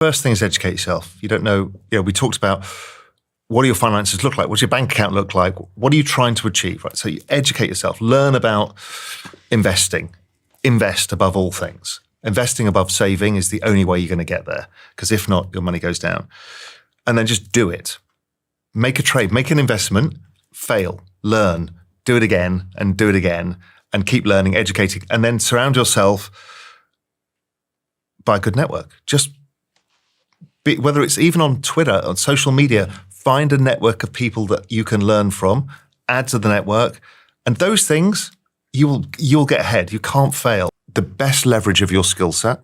First thing is educate yourself. You don't know, we talked about what do your finances look like? What's your bank account look like? What are you trying to achieve, right? So you educate yourself, learn about investing, invest above all things. Investing above saving is the only way you're going to get there, because if not, your money goes down. And then just do it. Make a trade, make an investment, fail, learn, do it again, and keep learning, educating, and then surround yourself by a good network. Just whether it's even on Twitter, on social media, find a network of people that you can learn from, add to the network, and those things, you'll get ahead. You can't fail. The best leverage of your skill set,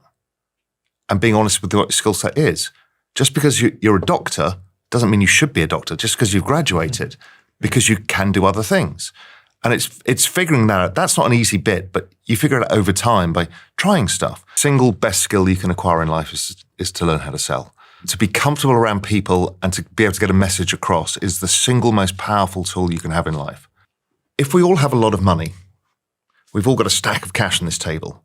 and being honest with what your skill set is. Just because you're a doctor doesn't mean you should be a doctor, just because you've graduated, because you can do other things. And it's figuring that out. That's not an easy bit, but you figure it out over time by trying stuff. Single best skill you can acquire in life is to learn how to sell. To be comfortable around people and to be able to get a message across is the single most powerful tool you can have in life. If we all have a lot of money, we've all got a stack of cash on this table,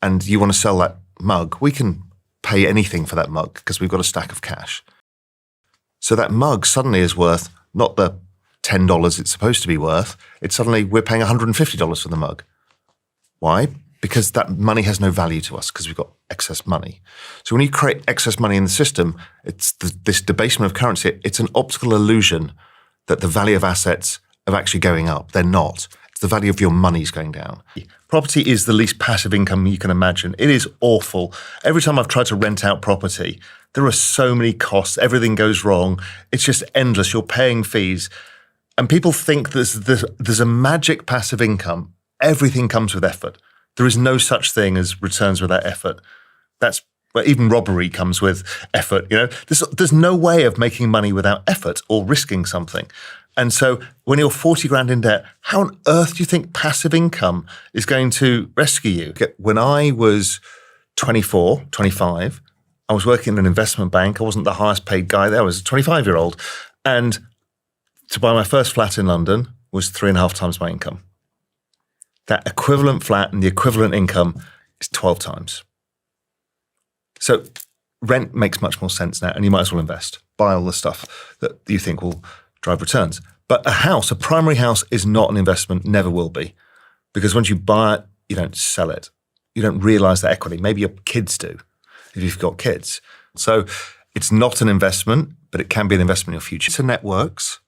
and you want to sell that mug, we can pay anything for that mug because we've got a stack of cash. So that mug suddenly is worth not the $10 it's supposed to be worth. It's suddenly we're paying $150 for the mug. Why? Because that money has no value to us because we've got excess money. So when you create excess money in the system, it's this debasement of currency. It's an optical illusion that the value of assets are actually going up. They're not. It's the value of your money is going down. Property is the least passive income you can imagine. It is awful. Every time I've tried to rent out property, there are so many costs. Everything goes wrong. It's just endless. You're paying fees. And people think there's a magic passive income. Everything comes with effort. There is no such thing as returns without effort. Even robbery comes with effort. There's no way of making money without effort or risking something. And so when you're 40 grand in debt, how on earth do you think passive income is going to rescue you? When I was 24, 25, I was working in an investment bank. I wasn't the highest paid guy there. I was a 25-year-old. And to buy my first flat in London was 3.5 times my income. That equivalent flat and the equivalent income is 12 times. So rent makes much more sense now, and you might as well invest. Buy all the stuff that you think will drive returns. But a primary house is not an investment, never will be. Because once you buy it, you don't sell it. You don't realize the equity. Maybe your kids do, if you've got kids. So it's not an investment, but it can be an investment in your future. So networks,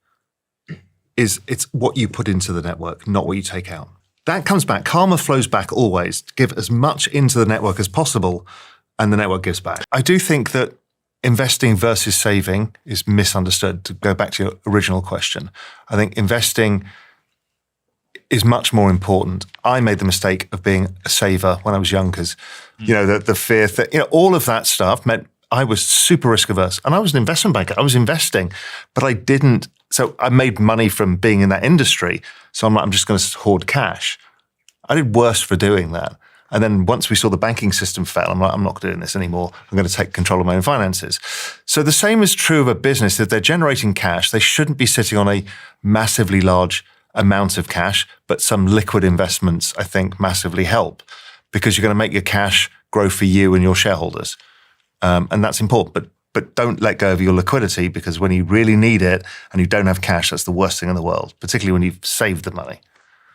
it's what you put into the network, not what you take out. That comes back. Karma flows back always. Give as much into the network as possible, and the network gives back. I do think that investing versus saving is misunderstood. To go back to your original question, I think investing is much more important. I made the mistake of being a saver when I was young because, the fear that, all of that stuff meant I was super risk averse. And I was an investment banker. I was investing, but I didn't. So I made money from being in that industry. So I'm like, I'm just going to hoard cash. I did worse for doing that. And then once we saw the banking system fail, I'm like, I'm not doing this anymore. I'm going to take control of my own finances. So the same is true of a business. If they're generating cash, they shouldn't be sitting on a massively large amount of cash, but some liquid investments, I think, massively help because you're going to make your cash grow for you and your shareholders. And that's important. But don't let go of your liquidity because when you really need it and you don't have cash, that's the worst thing in the world, particularly when you've saved the money.